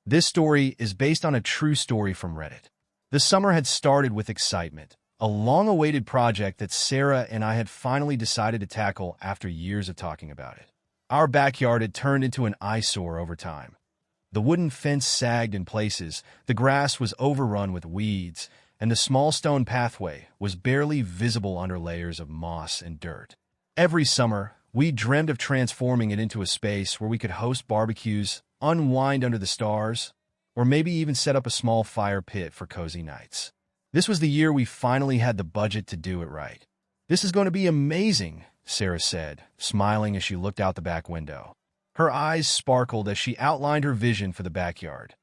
This story is based on a true story from Reddit. The summer had started with excitement, a long-awaited project that Sarah and I had finally decided to tackle after years of talking about it. Our backyard had turned into an eyesore over time. The wooden fence sagged in places, the grass was overrun with weeds, and the small stone pathway was barely visible under layers of moss and dirt. Every summer, we dreamed of transforming it into a space where we could host barbecues, unwind under the stars, or maybe even set up a small fire pit for cozy nights. This was the year we finally had the budget to do it right. "This is going to be amazing," Sarah said, smiling as she looked out the back window. Her eyes sparkled as she outlined her vision for the backyard.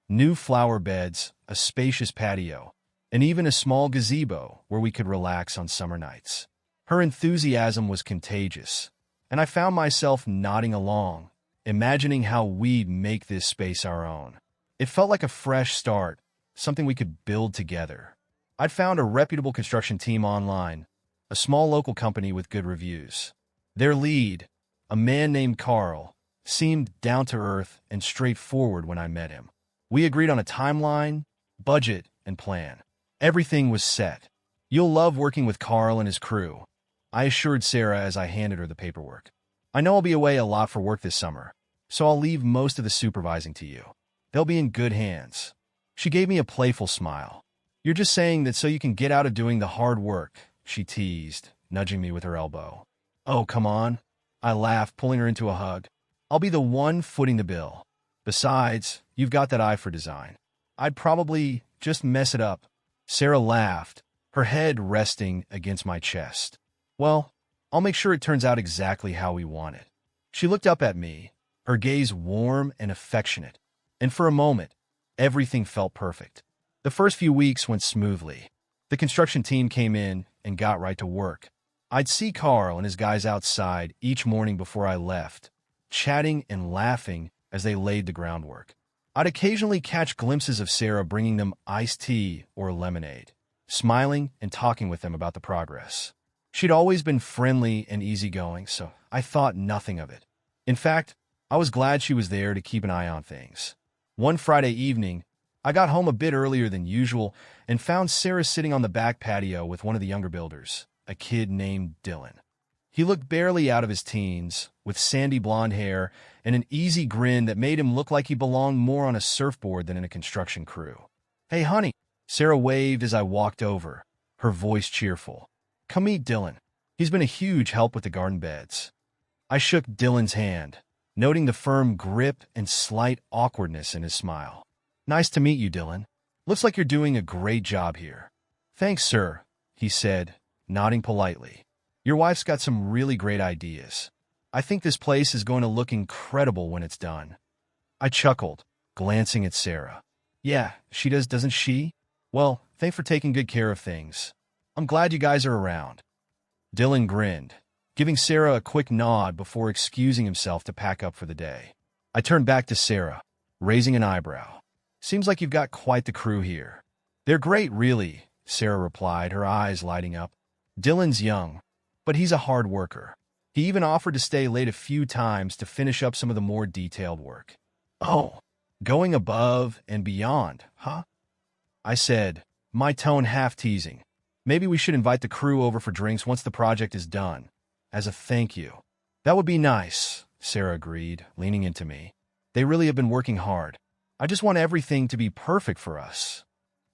New flower beds, a spacious patio, and even a small gazebo where we could relax on summer nights. Her enthusiasm was contagious, and I found myself nodding along, imagining how we'd make this space our own. It felt like a fresh start, something we could build together. I'd found a reputable construction team online, a small local company with good reviews. Their lead, a man named Carl, seemed down-to-earth and straightforward when I met him. We agreed on a timeline, budget, and plan. Everything was set. "You'll love working with Carl and his crew," I assured Sarah as I handed her the paperwork. "I know I'll be away a lot for work this summer, so I'll leave most of the supervising to you. They'll be in good hands." She gave me a playful smile. "You're just saying that so you can get out of doing the hard work," she teased, nudging me with her elbow. "Oh, come on," I laughed, pulling her into a hug. "I'll be the one footing the bill. Besides, you've got that eye for design. I'd probably just mess it up." Sarah laughed, her head resting against my chest. "Well, I'll make sure it turns out exactly how we want it." She looked up at me, her gaze warm and affectionate, and for a moment, everything felt perfect. The first few weeks went smoothly. The construction team came in and got right to work. I'd see Carl and his guys outside each morning before I left, chatting and laughing as they laid the groundwork. I'd occasionally catch glimpses of Sarah bringing them iced tea or lemonade, smiling and talking with them about the progress. She'd always been friendly and easygoing, so I thought nothing of it. In fact, I was glad she was there to keep an eye on things. One Friday evening, I got home a bit earlier than usual and found Sarah sitting on the back patio with one of the younger builders, a kid named Dylan. He looked barely out of his teens, with sandy blonde hair and an easy grin that made him look like he belonged more on a surfboard than in a construction crew. "Hey, honey," Sarah waved as I walked over, her voice cheerful. "Come meet Dylan. He's been a huge help with the garden beds." I shook Dylan's hand, noting the firm grip and slight awkwardness in his smile. "Nice to meet you, Dylan. Looks like you're doing a great job here." "Thanks, sir," he said, nodding politely. "Your wife's got some really great ideas. I think this place is going to look incredible when it's done." I chuckled, glancing at Sarah. "Yeah, she does, doesn't she? Well, thanks for taking good care of things. I'm glad you guys are around." Dylan grinned, giving Sarah a quick nod before excusing himself to pack up for the day. I turned back to Sarah, raising an eyebrow. "Seems like you've got quite the crew here." "They're great, really," Sarah replied, her eyes lighting up. "Dylan's young, but he's a hard worker. He even offered to stay late a few times to finish up some of the more detailed work." "Oh, going above and beyond, huh?" I said, my tone half teasing. "Maybe we should invite the crew over for drinks once the project is done, as a thank you." "That would be nice," Sarah agreed, leaning into me. "They really have been working hard. I just want everything to be perfect for us."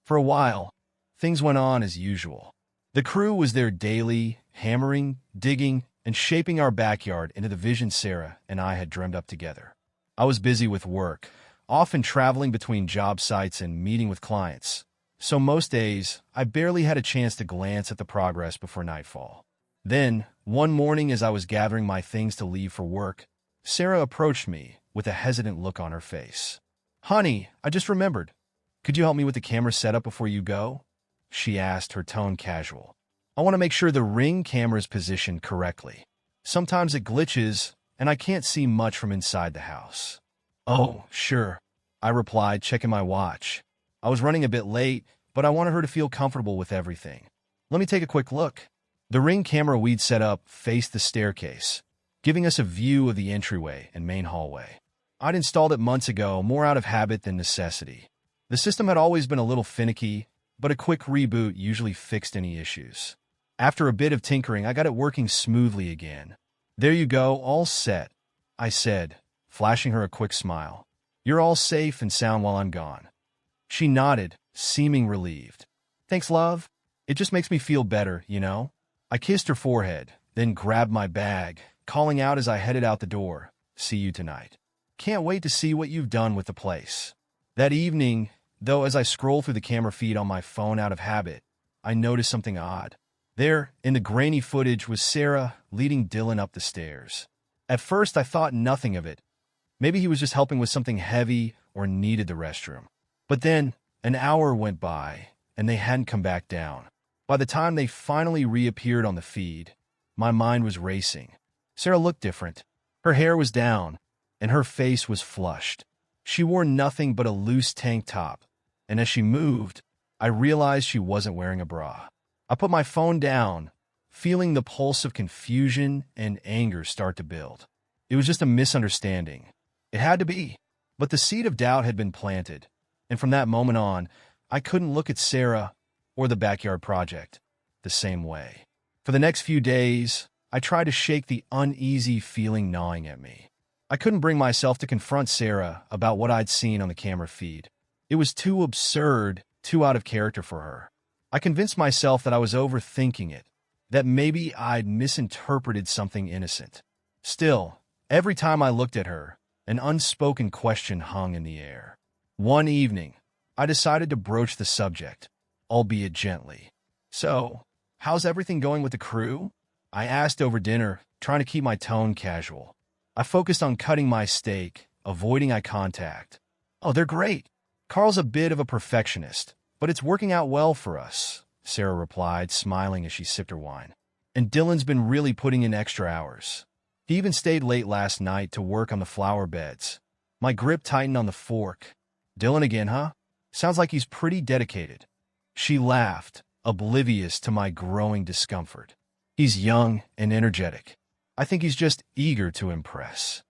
For a while, things went on as usual. The crew was there daily, hammering, digging, and shaping our backyard into the vision Sarah and I had dreamed up together. I was busy with work, often traveling between job sites and meeting with clients, so most days I barely had a chance to glance at the progress before nightfall. Then, one morning as I was gathering my things to leave for work, Sarah approached me with a hesitant look on her face. "Honey, I just remembered. Could you help me with the camera setup before you go?" she asked, her tone casual. "I want to make sure the Ring camera is positioned correctly. Sometimes it glitches, and I can't see much from inside the house." "Oh, sure," I replied, checking my watch. I was running a bit late, but I wanted her to feel comfortable with everything. "Let me take a quick look." The Ring camera we'd set up faced the staircase, giving us a view of the entryway and main hallway. I'd installed it months ago, more out of habit than necessity. The system had always been a little finicky, but a quick reboot usually fixed any issues. After a bit of tinkering, I got it working smoothly again. "There you go, all set," I said, flashing her a quick smile. "You're all safe and sound while I'm gone." She nodded, seeming relieved. "Thanks, love. It just makes me feel better, you know?" I kissed her forehead, then grabbed my bag, calling out as I headed out the door, "See you tonight. Can't wait to see what you've done with the place." That evening, though, as I scrolled through the camera feed on my phone out of habit, I noticed something odd. There, in the grainy footage, was Sarah leading Dylan up the stairs. At first, I thought nothing of it. Maybe he was just helping with something heavy or needed the restroom. But then, an hour went by, and they hadn't come back down. By the time they finally reappeared on the feed, my mind was racing. Sarah looked different. Her hair was down, and her face was flushed. She wore nothing but a loose tank top, and as she moved, I realized she wasn't wearing a bra. I put my phone down, feeling the pulse of confusion and anger start to build. It was just a misunderstanding. It had to be. But the seed of doubt had been planted, and from that moment on, I couldn't look at Sarah or the backyard project the same way. For the next few days, I tried to shake the uneasy feeling gnawing at me. I couldn't bring myself to confront Sarah about what I'd seen on the camera feed. It was too absurd, too out of character for her. I convinced myself that I was overthinking it, that maybe I'd misinterpreted something innocent. Still, every time I looked at her, an unspoken question hung in the air. One evening, I decided to broach the subject, albeit gently. "So, how's everything going with the crew?" I asked over dinner, trying to keep my tone casual. I focused on cutting my steak, avoiding eye contact. "Oh, they're great. Carl's a bit of a perfectionist, but it's working out well for us," Sarah replied, smiling as she sipped her wine. "And Dylan's been really putting in extra hours. He even stayed late last night to work on the flower beds." My grip tightened on the fork. "Dylan again, huh? Sounds like he's pretty dedicated." She laughed, oblivious to my growing discomfort. "He's young and energetic. I think he's just eager to impress."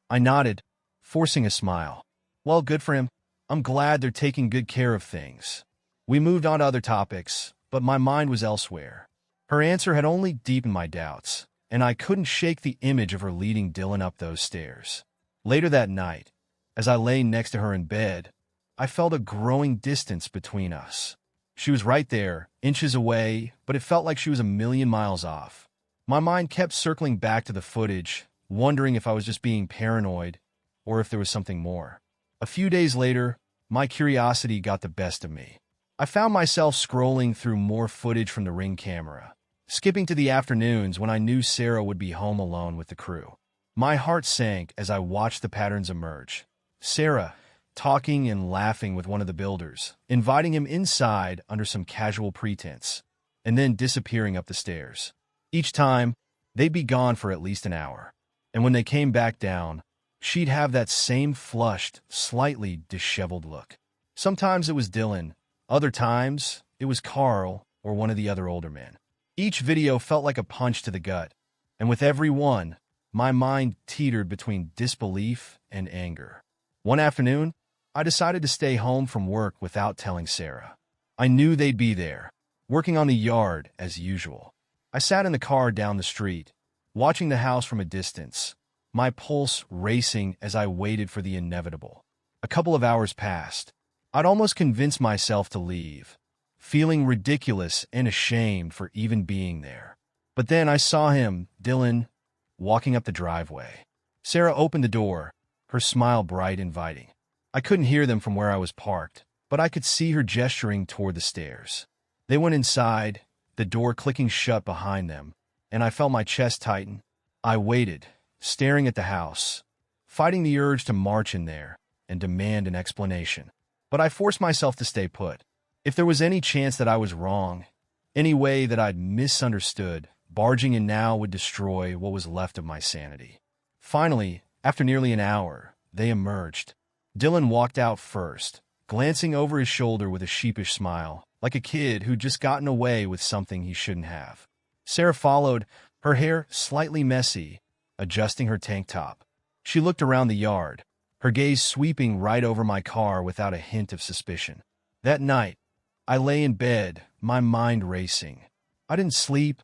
I nodded, forcing a smile. "Well, good for him. I'm glad they're taking good care of things." We moved on to other topics, but my mind was elsewhere. Her answer had only deepened my doubts, and I couldn't shake the image of her leading Dylan up those stairs. Later that night, as I lay next to her in bed, I felt a growing distance between us. She was right there, inches away, but it felt like she was a million miles off. My mind kept circling back to the footage, wondering if I was just being paranoid or if there was something more. A few days later, my curiosity got the best of me. I found myself scrolling through more footage from the Ring camera, skipping to the afternoons when I knew Sarah would be home alone with the crew. My heart sank as I watched the patterns emerge. Sarah, talking and laughing with one of the builders, inviting him inside under some casual pretense, and then disappearing up the stairs. Each time, they'd be gone for at least an hour, and when they came back down, she'd have that same flushed, slightly disheveled look. Sometimes it was Dylan, other times it was Carl or one of the other older men. Each video felt like a punch to the gut, and with every one, my mind teetered between disbelief and anger. One afternoon, I decided to stay home from work without telling Sarah. I knew they'd be there, working on the yard as usual. I sat in the car down the street, watching the house from a distance, my pulse racing as I waited for the inevitable. A couple of hours passed. I'd almost convinced myself to leave, feeling ridiculous and ashamed for even being there. But then I saw him, Dylan, walking up the driveway. Sarah opened the door, her smile bright and inviting. I couldn't hear them from where I was parked, but I could see her gesturing toward the stairs. They went inside, the door clicking shut behind them, and I felt my chest tighten. I waited, staring at the house, fighting the urge to march in there and demand an explanation. But I forced myself to stay put. If there was any chance that I was wrong, any way that I'd misunderstood, barging in now would destroy what was left of my sanity. Finally, after nearly an hour, they emerged. Dylan walked out first, glancing over his shoulder with a sheepish smile, like a kid who'd just gotten away with something he shouldn't have. Sarah followed, her hair slightly messy, adjusting her tank top. She looked around the yard, her gaze sweeping right over my car without a hint of suspicion. That night, I lay in bed, my mind racing. I didn't sleep.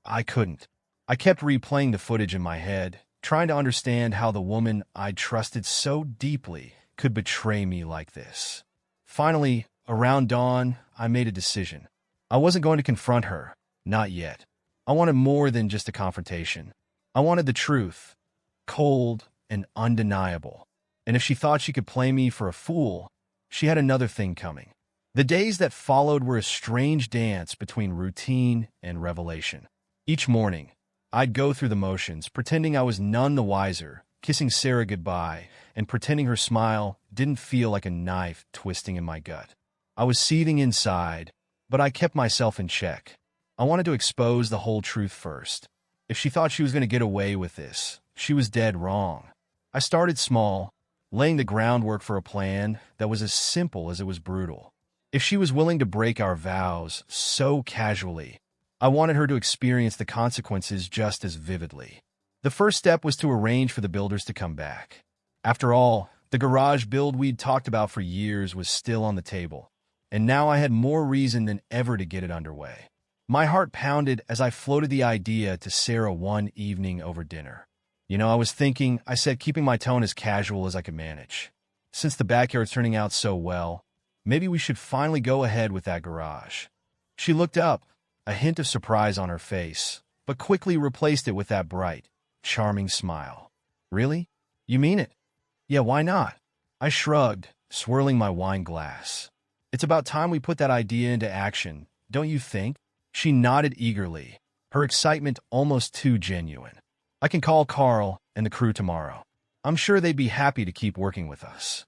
I couldn't. I kept replaying the footage in my head, trying to understand how the woman I'd trusted so deeply could betray me like this. Finally, around dawn, I made a decision. I wasn't going to confront her. Not yet. I wanted more than just a confrontation. I wanted the truth. Cold and undeniable. And if she thought she could play me for a fool, she had another thing coming. The days that followed were a strange dance between routine and revelation. Each morning, I'd go through the motions, pretending I was none the wiser, kissing Sarah goodbye, and pretending her smile didn't feel like a knife twisting in my gut. I was seething inside, but I kept myself in check. I wanted to expose the whole truth first. If she thought she was going to get away with this, she was dead wrong. I started small, laying the groundwork for a plan that was as simple as it was brutal. If she was willing to break our vows so casually, I wanted her to experience the consequences just as vividly. The first step was to arrange for the builders to come back. After all, the garage build we'd talked about for years was still on the table, and now I had more reason than ever to get it underway. My heart pounded as I floated the idea to Sarah one evening over dinner. I said, keeping my tone as casual as I could manage. Since the backyard's turning out so well, maybe we should finally go ahead with that garage. She looked up, a hint of surprise on her face, but quickly replaced it with that bright, charming smile. Really? You mean it? Yeah, why not? I shrugged, swirling my wine glass. It's about time we put that idea into action, don't you think? She nodded eagerly, her excitement almost too genuine. I can call Carl and the crew tomorrow. I'm sure they'd be happy to keep working with us.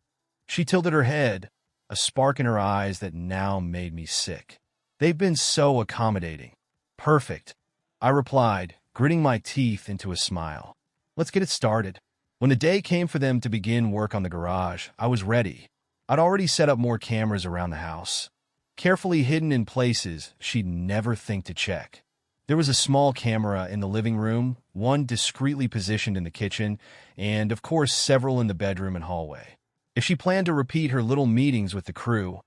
She tilted her head, a spark in her eyes that now made me sick. They've been so accommodating. Perfect, I replied, gritting my teeth into a smile. Let's get it started. When the day came for them to begin work on the garage, I was ready. I'd already set up more cameras around the house, carefully hidden in places she'd never think to check. There was a small camera in the living room, one discreetly positioned in the kitchen, and, of course, several in the bedroom and hallway. If she planned to repeat her little meetings with the crew,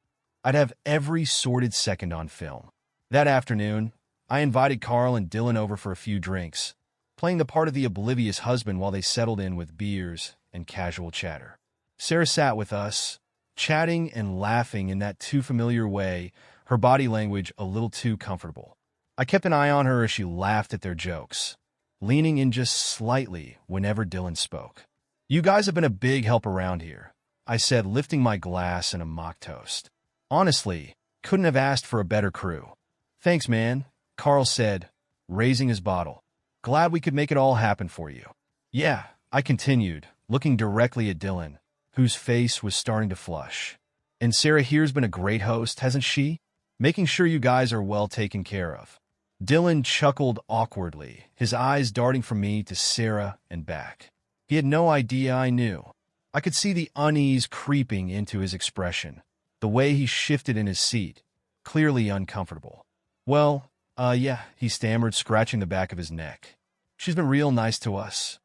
I'd have every sordid second on film. That afternoon, I invited Carl and Dylan over for a few drinks, playing the part of the oblivious husband while they settled in with beers and casual chatter. Sarah sat with us, chatting and laughing in that too familiar way, her body language a little too comfortable. I kept an eye on her as she laughed at their jokes, leaning in just slightly whenever Dylan spoke. You guys have been a big help around here, I said, lifting my glass in a mock toast. Honestly, couldn't have asked for a better crew. Thanks, man, Carl said, raising his bottle. Glad we could make it all happen for you. Yeah, I continued, looking directly at Dylan, whose face was starting to flush. And Sarah here's been a great host, hasn't she? Making sure you guys are well taken care of. Dylan chuckled awkwardly, his eyes darting from me to Sarah and back. He had no idea I knew. I could see the unease creeping into his expression, the way he shifted in his seat, clearly uncomfortable. Well, yeah, he stammered, scratching the back of his neck. She's been real nice to us.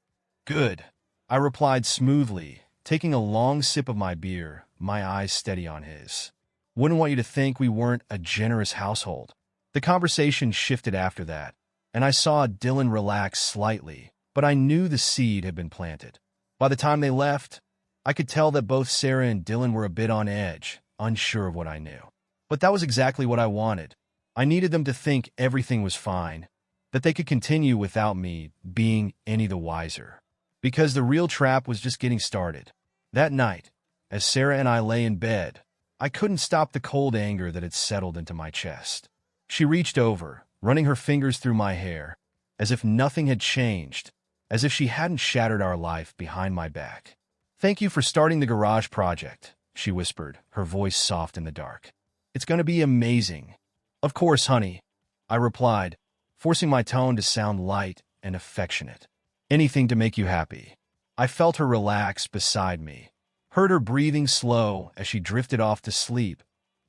Good, I replied smoothly, taking a long sip of my beer, my eyes steady on his. Wouldn't want you to think we weren't a generous household. The conversation shifted after that, and I saw Dylan relax slightly, but I knew the seed had been planted. By the time they left, I could tell that both Sarah and Dylan were a bit on edge, unsure of what I knew. But that was exactly what I wanted. I needed them to think everything was fine, that they could continue without me being any the wiser. Because the real trap was just getting started. That night, as Sarah and I lay in bed, I couldn't stop the cold anger that had settled into my chest. She reached over, running her fingers through my hair, as if nothing had changed, as if she hadn't shattered our life behind my back. Thank you for starting the garage project, she whispered, her voice soft in the dark. It's going to be amazing. Of course, honey, I replied, forcing my tone to sound light and affectionate. Anything to make you happy. I felt her relax beside me, heard her breathing slow as she drifted off to sleep,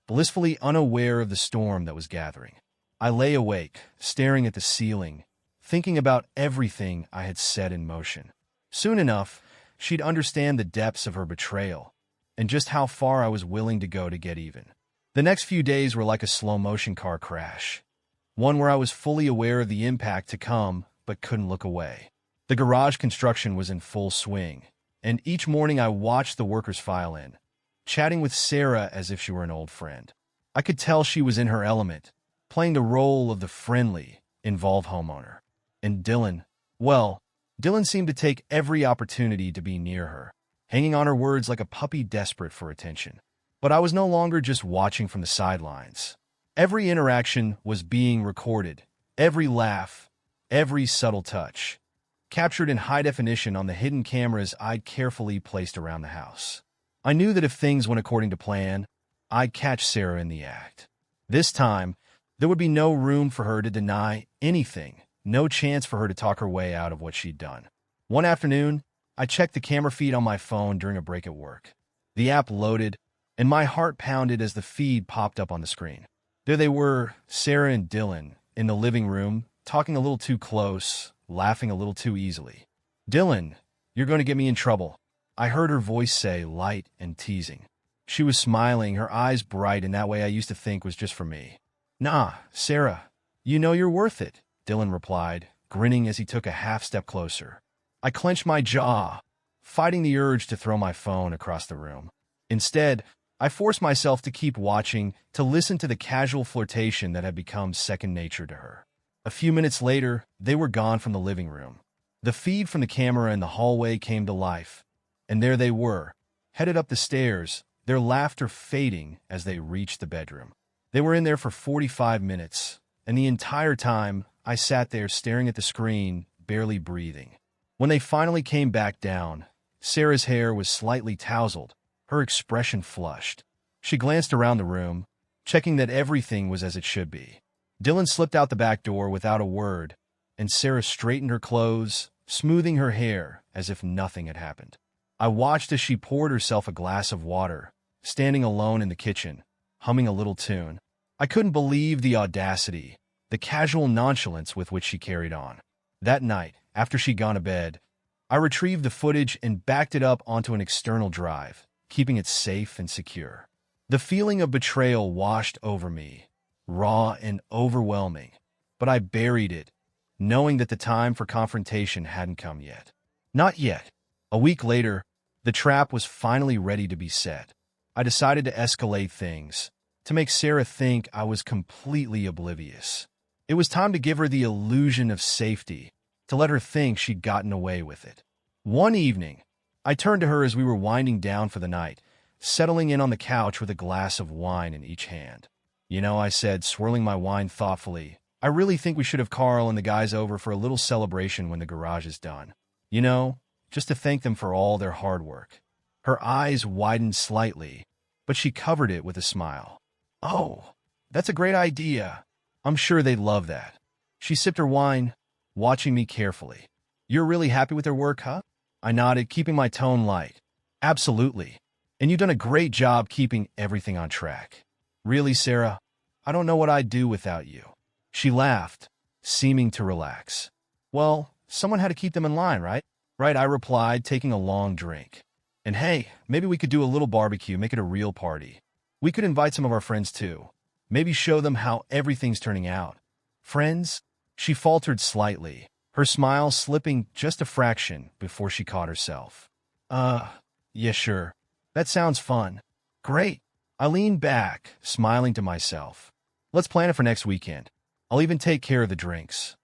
blissfully unaware of the storm that was gathering. I lay awake, staring at the ceiling, thinking about everything I had set in motion. Soon enough, she'd understand the depths of her betrayal and just how far I was willing to go to get even. The next few days were like a slow-motion car crash, one where I was fully aware of the impact to come but couldn't look away. The garage construction was in full swing, and each morning I watched the workers file in, chatting with Sarah as if she were an old friend. I could tell she was in her element, playing the role of the friendly, involved homeowner. And Dylan, well, Dylan seemed to take every opportunity to be near her, hanging on her words like a puppy desperate for attention. But I was no longer just watching from the sidelines. Every interaction was being recorded, every laugh, every subtle touch, captured in high definition on the hidden cameras I'd carefully placed around the house. I knew that if things went according to plan, I'd catch Sarah in the act. This time, there would be no room for her to deny anything, no chance for her to talk her way out of what she'd done. One afternoon, I checked the camera feed on my phone during a break at work. The app loaded, and my heart pounded as the feed popped up on the screen. There they were, Sarah and Dylan, in the living room, talking a little too close, laughing a little too easily. "Dylan, you're going to get me in trouble," I heard her voice say, light and teasing. She was smiling, her eyes bright in that way I used to think was just for me. "Nah, Sarah, you know you're worth it," Dylan replied, grinning as he took a half-step closer. I clenched my jaw, fighting the urge to throw my phone across the room. Instead, I forced myself to keep watching, to listen to the casual flirtation that had become second nature to her. A few minutes later, they were gone from the living room. The feed from the camera in the hallway came to life, and there they were, headed up the stairs, their laughter fading as they reached the bedroom. They were in there for 45 minutes, and the entire time, I sat there staring at the screen, barely breathing. When they finally came back down, Sarah's hair was slightly tousled, her expression flushed. She glanced around the room, checking that everything was as it should be. Dylan slipped out the back door without a word, and Sarah straightened her clothes, smoothing her hair as if nothing had happened. I watched as she poured herself a glass of water, standing alone in the kitchen, humming a little tune. I couldn't believe the audacity, the casual nonchalance with which she carried on. That night, after she'd gone to bed, I retrieved the footage and backed it up onto an external drive, keeping it safe and secure. The feeling of betrayal washed over me, raw and overwhelming, but I buried it, knowing that the time for confrontation hadn't come yet. Not yet. A week later, the trap was finally ready to be set. I decided to escalate things, to make Sarah think I was completely oblivious. It was time to give her the illusion of safety, to let her think she'd gotten away with it. One evening, I turned to her as we were winding down for the night, settling in on the couch with a glass of wine in each hand. "You know," I said, swirling my wine thoughtfully, "I really think we should have Carl and the guys over for a little celebration when the garage is done. You know, just to thank them for all their hard work." Her eyes widened slightly, but she covered it with a smile. "Oh, that's a great idea. I'm sure they'd love that." She sipped her wine, watching me carefully. "You're really happy with their work, huh?" I nodded, keeping my tone light. "Absolutely. And you've done a great job keeping everything on track. Really, Sarah, I don't know what I'd do without you." She laughed, seeming to relax. "Well, someone had to keep them in line, right?" "Right," I replied, taking a long drink. "And hey, maybe we could do a little barbecue, make it a real party. We could invite some of our friends too. Maybe show them how everything's turning out." "Friends?" She faltered slightly, her smile slipping just a fraction before she caught herself. Yeah, sure. That sounds fun." "Great." I leaned back, smiling to myself. "Let's plan it for next weekend. I'll even take care of the drinks."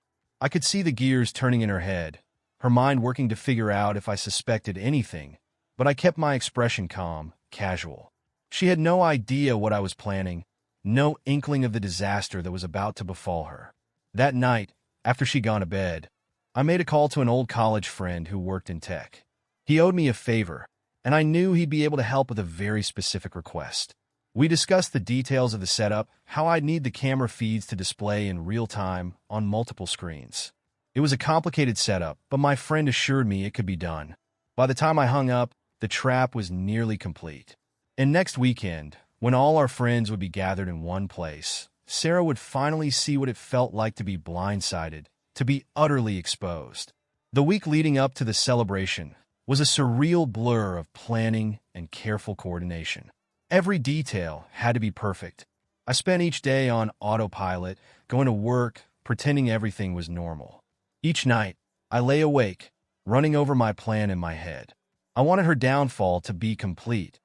I could see the gears turning in her head, her mind working to figure out if I suspected anything, but I kept my expression calm, casual. She had no idea what I was planning, no inkling of the disaster that was about to befall her. That night, after she'd gone to bed, I made a call to an old college friend who worked in tech. He owed me a favor, and I knew he'd be able to help with a very specific request. We discussed the details of the setup, how I'd need the camera feeds to display in real time on multiple screens. It was a complicated setup, but my friend assured me it could be done. By the time I hung up, the trap was nearly complete. And next weekend, when all our friends would be gathered in one place, Sarah would finally see what it felt like to be blindsided, to be utterly exposed. The week leading up to the celebration, was a surreal blur of planning and careful coordination. Every detail had to be perfect. I spent each day on autopilot, going to work, pretending everything was normal. Each night, I lay awake, running over my plan in my head. I wanted her downfall to be complete,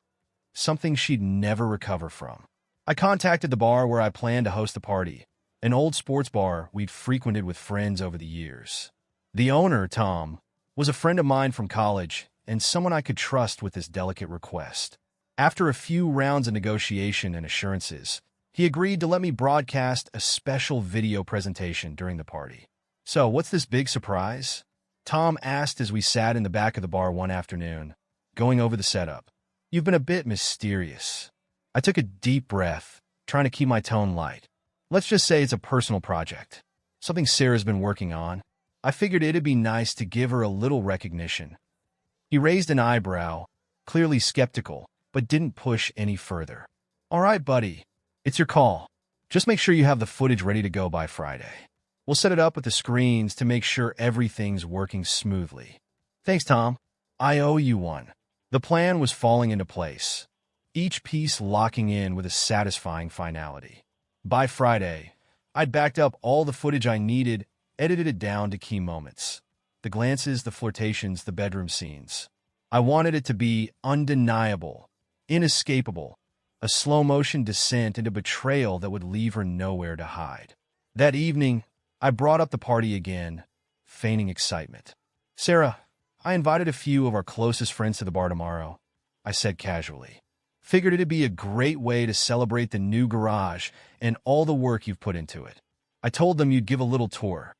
something she'd never recover from. I contacted the bar where I planned to host the party, an old sports bar we'd frequented with friends over the years. The owner, Tom, was a friend of mine from college and someone I could trust with this delicate request. After a few rounds of negotiation and assurances, he agreed to let me broadcast a special video presentation during the party. "So, what's this big surprise?" Tom asked as we sat in the back of the bar one afternoon, going over the setup. "You've been a bit mysterious." I took a deep breath, trying to keep my tone light. "Let's just say it's a personal project. Something Sarah's been working on. I figured it'd be nice to give her a little recognition." He raised an eyebrow, clearly skeptical, but didn't push any further. "All right, buddy. It's your call. Just make sure you have the footage ready to go by Friday. We'll set it up with the screens to make sure everything's working smoothly." "Thanks, Tom. I owe you one." The plan was falling into place, each piece locking in with a satisfying finality. By Friday, I'd backed up all the footage I needed, edited it down to key moments. The glances, the flirtations, the bedroom scenes. I wanted it to be undeniable, inescapable, a slow-motion descent into betrayal that would leave her nowhere to hide. That evening, I brought up the party again, feigning excitement. "Sarah, I invited a few of our closest friends to the bar tomorrow," I said casually. "Figured it'd be a great way to celebrate the new garage and all the work you've put into it. I told them you'd give a little tour."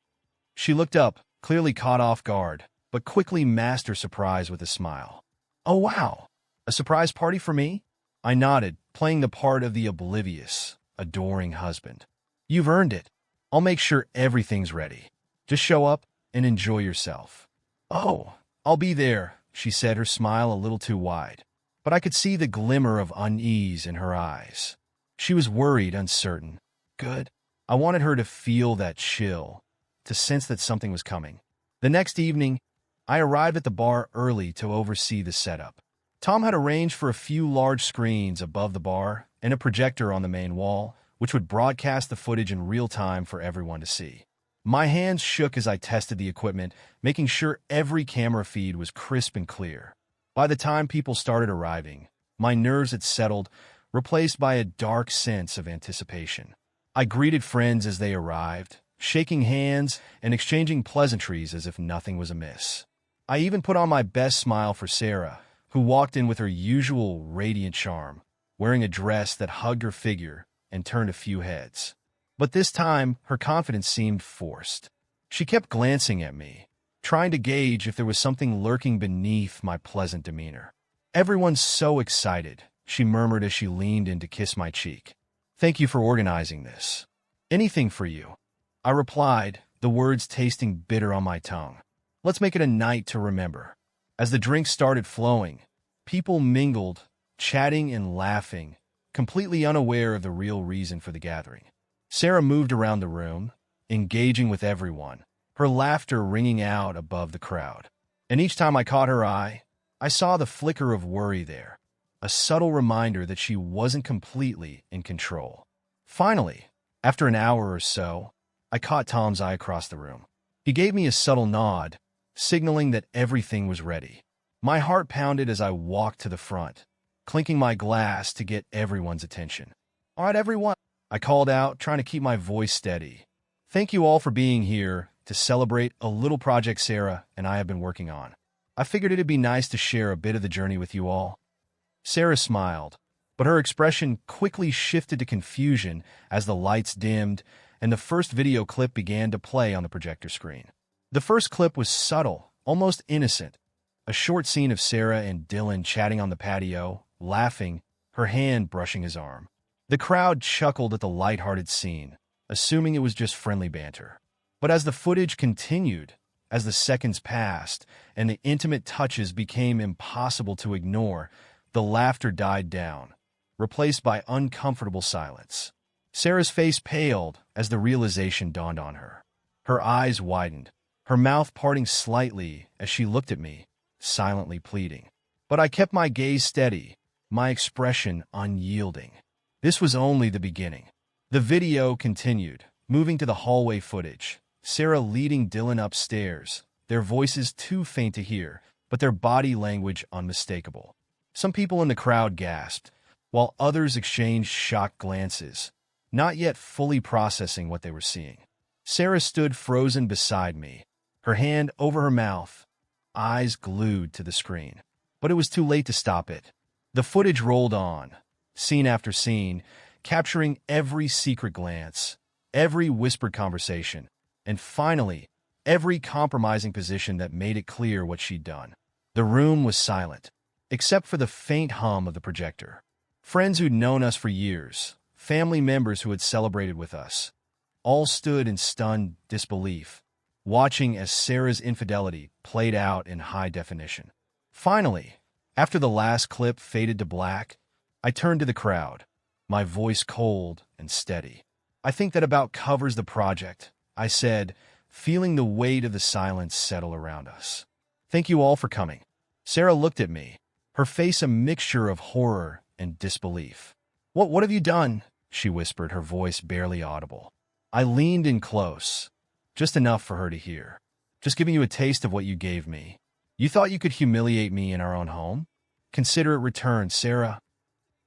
She looked up, clearly caught off guard, but quickly masked her surprise with a smile. "Oh wow, a surprise party for me?" I nodded, playing the part of the oblivious, adoring husband. "You've earned it. I'll make sure everything's ready. Just show up and enjoy yourself." "Oh, I'll be there," she said, her smile a little too wide. But I could see the glimmer of unease in her eyes. She was worried, uncertain. Good. I wanted her to feel that chill, to sense that something was coming. The next evening, I arrived at the bar early to oversee the setup. Tom had arranged for a few large screens above the bar and a projector on the main wall, which would broadcast the footage in real time for everyone to see. My hands shook as I tested the equipment, making sure every camera feed was crisp and clear. By the time people started arriving, my nerves had settled, replaced by a dark sense of anticipation. I greeted friends as they arrived, shaking hands and exchanging pleasantries as if nothing was amiss. I even put on my best smile for Sarah, who walked in with her usual radiant charm, wearing a dress that hugged her figure and turned a few heads. But this time, her confidence seemed forced. She kept glancing at me, trying to gauge if there was something lurking beneath my pleasant demeanor. "Everyone's so excited," she murmured as she leaned in to kiss my cheek. "Thank you for organizing this. Anything for you," I replied, the words tasting bitter on my tongue. "Let's make it a night to remember." As the drinks started flowing, people mingled, chatting and laughing, completely unaware of the real reason for the gathering. Sarah moved around the room, engaging with everyone, her laughter ringing out above the crowd. And each time I caught her eye, I saw the flicker of worry there, a subtle reminder that she wasn't completely in control. Finally, after an hour or so, I caught Tom's eye across the room. He gave me a subtle nod, signaling that everything was ready. My heart pounded as I walked to the front, clinking my glass to get everyone's attention. "All right, everyone," I called out, trying to keep my voice steady. "Thank you all for being here to celebrate a little project Sarah and I have been working on. I figured it'd be nice to share a bit of the journey with you all." Sarah smiled, but her expression quickly shifted to confusion as the lights dimmed and the first video clip began to play on the projector screen. The first clip was subtle, almost innocent, a short scene of Sarah and Dylan chatting on the patio, laughing, her hand brushing his arm. The crowd chuckled at the lighthearted scene, assuming it was just friendly banter. But as the footage continued, as the seconds passed, and the intimate touches became impossible to ignore, the laughter died down, replaced by uncomfortable silence. Sarah's face paled as the realization dawned on her. Her eyes widened, her mouth parting slightly as she looked at me, silently pleading. But I kept my gaze steady, my expression unyielding. This was only the beginning. The video continued, moving to the hallway footage. Sarah leading Dylan upstairs, their voices too faint to hear, but their body language unmistakable. Some people in the crowd gasped, while others exchanged shocked glances, not yet fully processing what they were seeing. Sarah stood frozen beside me, her hand over her mouth, eyes glued to the screen. But it was too late to stop it. The footage rolled on, scene after scene, capturing every secret glance, every whispered conversation, and finally, every compromising position that made it clear what she'd done. The room was silent, except for the faint hum of the projector. Friends who'd known us for years, family members who had celebrated with us, all stood in stunned disbelief, watching as Sarah's infidelity played out in high definition. Finally, after the last clip faded to black, I turned to the crowd, my voice cold and steady. "I think that about covers the project," I said, feeling the weight of the silence settle around us. "Thank you all for coming." Sarah looked at me, her face a mixture of horror and disbelief. What have you done?" she whispered, her voice barely audible. I leaned in close, just enough for her to hear. "Just giving you a taste of what you gave me. You thought you could humiliate me in our own home? Consider it returned, Sarah."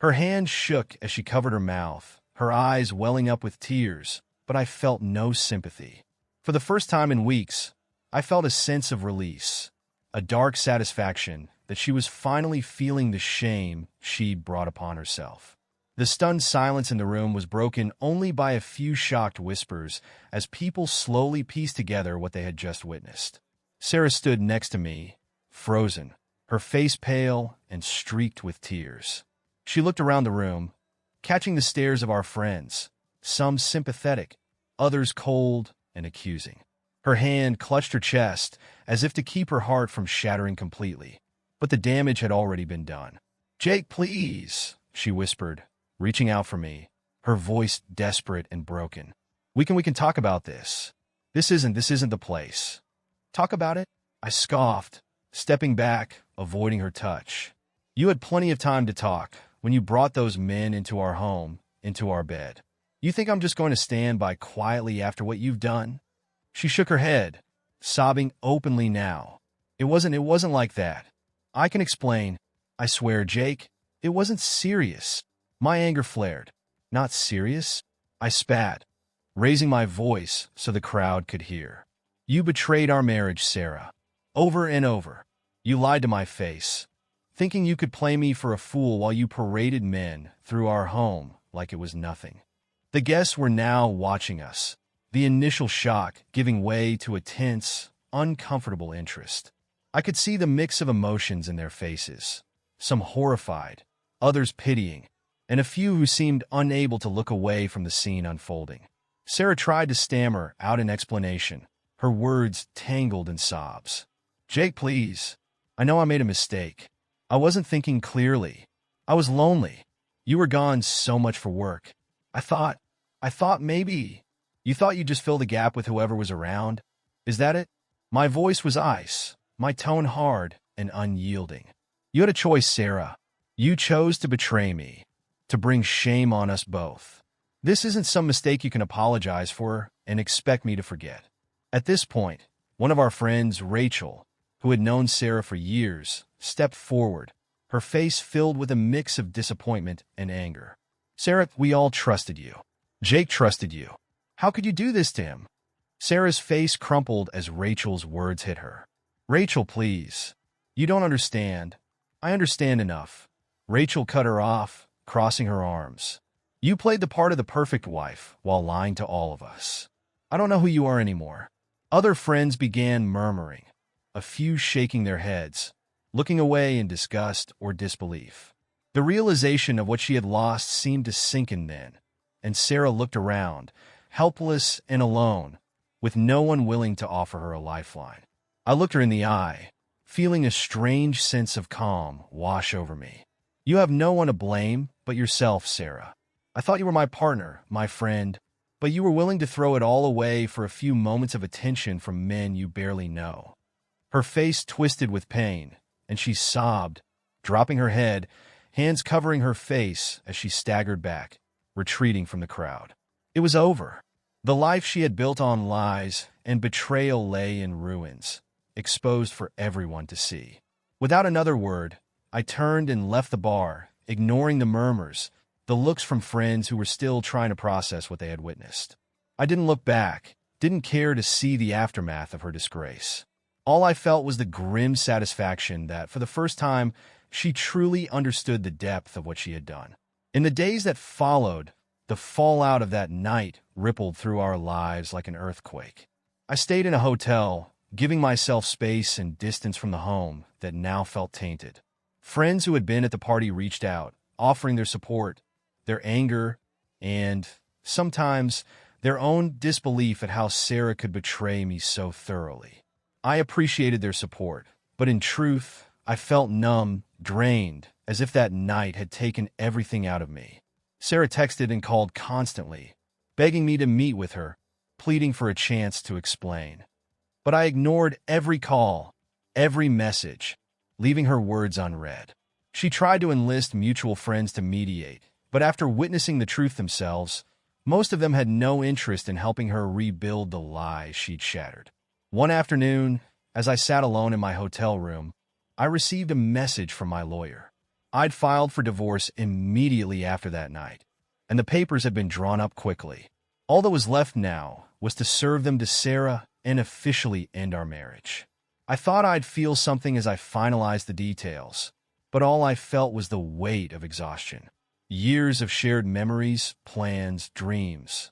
Her hand shook as she covered her mouth, her eyes welling up with tears, but I felt no sympathy. For the first time in weeks, I felt a sense of release, a dark satisfaction that she was finally feeling the shame she'd brought upon herself. The stunned silence in the room was broken only by a few shocked whispers as people slowly pieced together what they had just witnessed. Sarah stood next to me, frozen, her face pale and streaked with tears. She looked around the room, catching the stares of our friends, some sympathetic, others cold and accusing. Her hand clutched her chest as if to keep her heart from shattering completely, but the damage had already been done. "Jake, please," she whispered, reaching out for me, her voice desperate and broken. We can talk about this. This isn't the place." "Talk about it?" I scoffed, stepping back, avoiding her touch. "You had plenty of time to talk when you brought those men into our home, into our bed. You think I'm just going to stand by quietly after what you've done?" She shook her head, sobbing openly now. It wasn't like that. "I can explain. I swear, Jake, it wasn't serious." My anger flared. "Not serious?" I spat, raising my voice so the crowd could hear. "You betrayed our marriage, Sarah. Over and over. You lied to my face, thinking you could play me for a fool while you paraded men through our home like it was nothing." The guests were now watching us, the initial shock giving way to a tense, uncomfortable interest. I could see the mix of emotions in their faces, some horrified, others pitying, and a few who seemed unable to look away from the scene unfolding. Sarah tried to stammer out an explanation, her words tangled in sobs. "Jake, please. I know I made a mistake. I wasn't thinking clearly. I was lonely. You were gone so much for work. I thought maybe. You thought you'd just fill the gap with whoever was around? Is that it?" My voice was ice, my tone hard and unyielding. "You had a choice, Sarah. You chose to betray me, to bring shame on us both. This isn't some mistake you can apologize for and expect me to forget." At this point, one of our friends, Rachel, who had known Sarah for years, stepped forward, her face filled with a mix of disappointment and anger. "Sarah, we all trusted you. Jake trusted you. How could you do this to him?" Sarah's face crumpled as Rachel's words hit her. "Rachel, please. You don't understand. I understand enough." Rachel cut her off, crossing her arms. "You played the part of the perfect wife while lying to all of us. I don't know who you are anymore." Other friends began murmuring, a few shaking their heads, looking away in disgust or disbelief. The realization of what she had lost seemed to sink in then, and Sarah looked around, helpless and alone, with no one willing to offer her a lifeline. I looked her in the eye, feeling a strange sense of calm wash over me. "You have no one to blame but yourself, Sarah. I thought you were my partner, my friend, but you were willing to throw it all away for a few moments of attention from men you barely know." Her face twisted with pain, and she sobbed, dropping her head, hands covering her face as she staggered back, retreating from the crowd. It was over. The life she had built on lies and betrayal lay in ruins, exposed for everyone to see. Without another word, I turned and left the bar, ignoring the murmurs, the looks from friends who were still trying to process what they had witnessed. I didn't look back, didn't care to see the aftermath of her disgrace. All I felt was the grim satisfaction that, for the first time, she truly understood the depth of what she had done. In the days that followed, the fallout of that night rippled through our lives like an earthquake. I stayed in a hotel, giving myself space and distance from the home that now felt tainted. Friends who had been at the party reached out, offering their support, their anger, and, sometimes, their own disbelief at how Sarah could betray me so thoroughly. I appreciated their support, but in truth, I felt numb, drained, as if that night had taken everything out of me. Sarah texted and called constantly, begging me to meet with her, pleading for a chance to explain. But I ignored every call, every message, leaving her words unread. She tried to enlist mutual friends to mediate, but after witnessing the truth themselves, most of them had no interest in helping her rebuild the lies she'd shattered. One afternoon, as I sat alone in my hotel room, I received a message from my lawyer. I'd filed for divorce immediately after that night, and the papers had been drawn up quickly. All that was left now was to serve them to Sarah and officially end our marriage. I thought I'd feel something as I finalized the details, but all I felt was the weight of exhaustion. Years of shared memories, plans, dreams,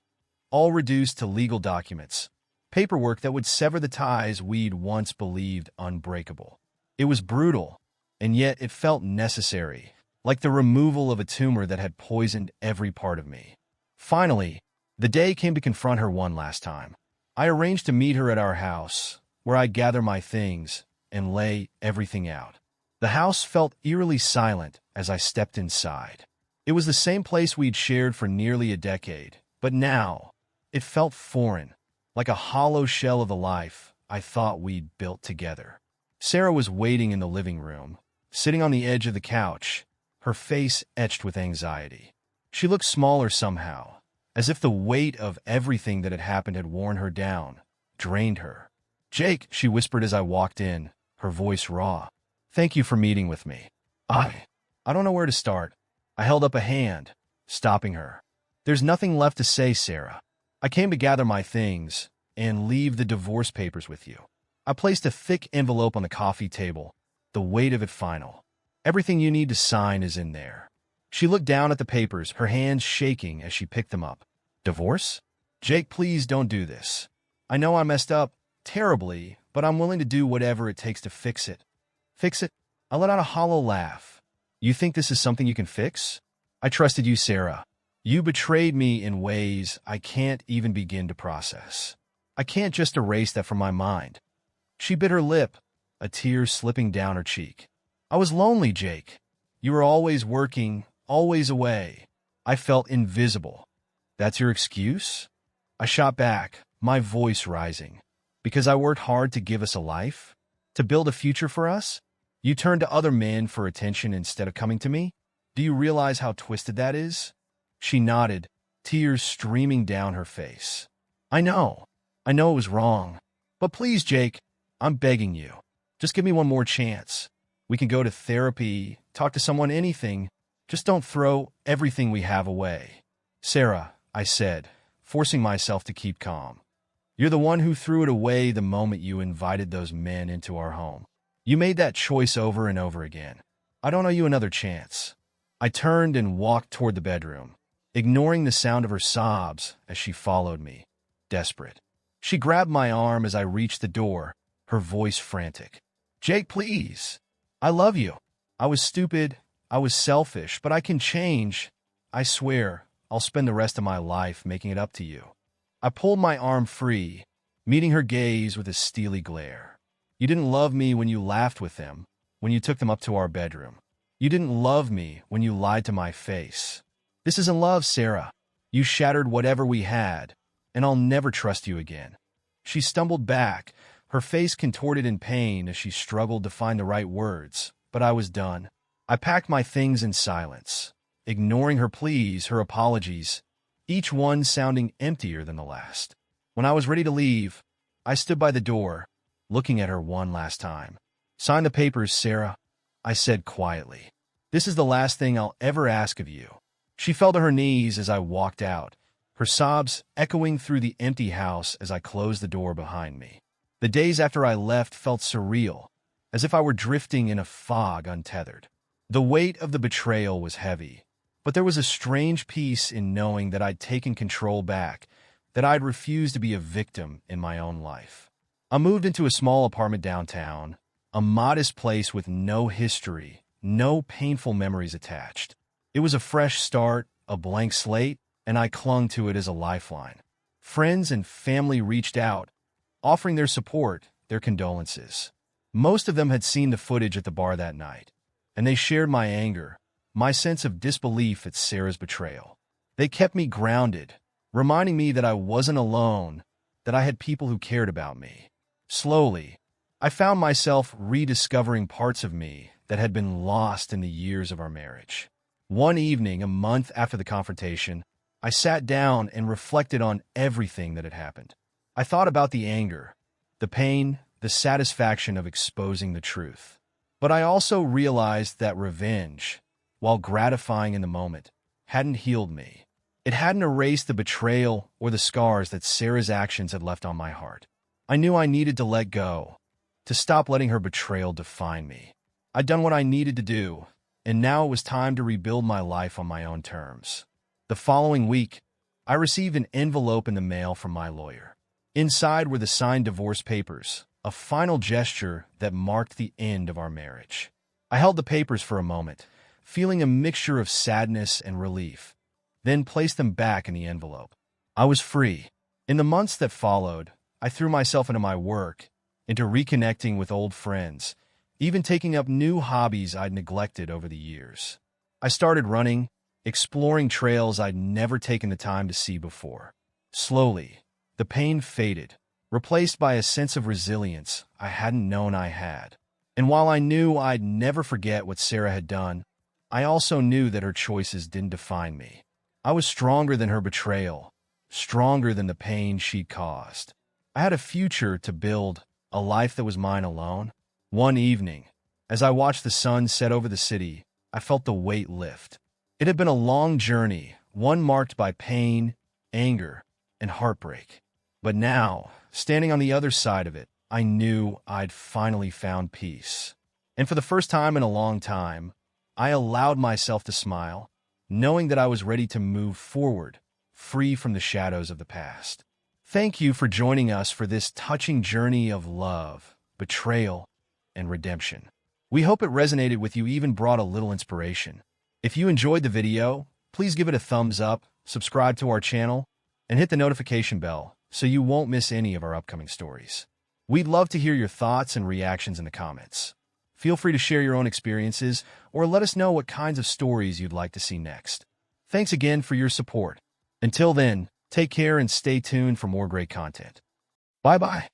all reduced to legal documents, paperwork that would sever the ties we'd once believed unbreakable. It was brutal, and yet it felt necessary, like the removal of a tumor that had poisoned every part of me. Finally, the day came to confront her one last time. I arranged to meet her at our house, where I'd gather my things and lay everything out. The house felt eerily silent as I stepped inside. It was the same place we'd shared for nearly a decade, but now it felt foreign, like a hollow shell of the life I thought we'd built together. Sarah was waiting in the living room, sitting on the edge of the couch, her face etched with anxiety. She looked smaller somehow, as if the weight of everything that had happened had worn her down, drained her. "Jake," she whispered as I walked in, her voice raw. "Thank you for meeting with me. I don't know where to start." I held up a hand, stopping her. "There's nothing left to say, Sarah. I came to gather my things and leave the divorce papers with you." I placed a thick envelope on the coffee table, the weight of it final. "Everything you need to sign is in there." She looked down at the papers, her hands shaking as she picked them up. "Divorce? Jake, please don't do this. I know I messed up terribly, but I'm willing to do whatever it takes to fix it." "Fix it?" I let out a hollow laugh. "You think this is something you can fix? I trusted you, Sarah. You betrayed me in ways I can't even begin to process. I can't just erase that from my mind." She bit her lip, a tear slipping down her cheek. "I was lonely, Jake. You were always working, always away. I felt invisible." "That's your excuse?" I shot back, my voice rising. "Because I worked hard to give us a life? To build a future for us? You turned to other men for attention instead of coming to me? Do you realize how twisted that is?" She nodded, tears streaming down her face. I know it was wrong. But please, Jake, I'm begging you. Just give me one more chance. We can go to therapy, talk to someone, anything. Just don't throw everything we have away." "Sarah," I said, forcing myself to keep calm. "You're the one who threw it away the moment you invited those men into our home. You made that choice over and over again. I don't owe you another chance." I turned and walked toward the bedroom, ignoring the sound of her sobs as she followed me, desperate. She grabbed my arm as I reached the door, her voice frantic. "Jake, please. I love you. I was stupid. I was selfish, but I can change. I swear, I'll spend the rest of my life making it up to you." I pulled my arm free, meeting her gaze with a steely glare. "You didn't love me when you laughed with them, when you took them up to our bedroom. You didn't love me when you lied to my face. This isn't love, Sarah. You shattered whatever we had, and I'll never trust you again." She stumbled back, Her face contorted in pain as she struggled to find the right words, but I was done. I packed my things in silence, ignoring her pleas, her apologies, each one sounding emptier than the last. When I was ready to leave, I stood by the door, looking at her one last time. "Sign the papers, Sarah," I said quietly. "This is the last thing I'll ever ask of you." She fell to her knees as I walked out, her sobs echoing through the empty house as I closed the door behind me. The days after I left felt surreal, as if I were drifting in a fog untethered. The weight of the betrayal was heavy, but there was a strange peace in knowing that I'd taken control back, that I'd refused to be a victim in my own life. I moved into a small apartment downtown, a modest place with no history, no painful memories attached. It was a fresh start, a blank slate, and I clung to it as a lifeline. Friends and family reached out, offering their support, their condolences. Most of them had seen the footage at the bar that night, and they shared my anger, my sense of disbelief at Sarah's betrayal. They kept me grounded, reminding me that I wasn't alone, that I had people who cared about me. Slowly, I found myself rediscovering parts of me that had been lost in the years of our marriage. One evening, a month after the confrontation, I sat down and reflected on everything that had happened. I thought about the anger, the pain, the satisfaction of exposing the truth. But I also realized that revenge, while gratifying in the moment, hadn't healed me. It hadn't erased the betrayal or the scars that Sarah's actions had left on my heart. I knew I needed to let go, to stop letting her betrayal define me. I'd done what I needed to do, and now it was time to rebuild my life on my own terms. The following week, I received an envelope in the mail from my lawyer. Inside were the signed divorce papers, a final gesture that marked the end of our marriage. I held the papers for a moment, feeling a mixture of sadness and relief, then placed them back in the envelope. I was free. In the months that followed, I threw myself into my work, into reconnecting with old friends, even taking up new hobbies I'd neglected over the years. I started running, exploring trails I'd never taken the time to see before. Slowly, the pain faded, replaced by a sense of resilience I hadn't known I had. And while I knew I'd never forget what Sarah had done, I also knew that her choices didn't define me. I was stronger than her betrayal, stronger than the pain she'd caused. I had a future to build, a life that was mine alone. One evening, as I watched the sun set over the city, I felt the weight lift. It had been a long journey, one marked by pain, anger, and heartbreak. But now, standing on the other side of it, I knew I'd finally found peace. And for the first time in a long time, I allowed myself to smile, knowing that I was ready to move forward, free from the shadows of the past. Thank you for joining us for this touching journey of love, betrayal, and redemption. We hope it resonated with you, even brought a little inspiration. If you enjoyed the video, please give it a thumbs up, subscribe to our channel, and hit the notification bell so you won't miss any of our upcoming stories. We'd love to hear your thoughts and reactions in the comments. Feel free to share your own experiences or let us know what kinds of stories you'd like to see next. Thanks again for your support. Until then, take care and stay tuned for more great content. Bye-bye.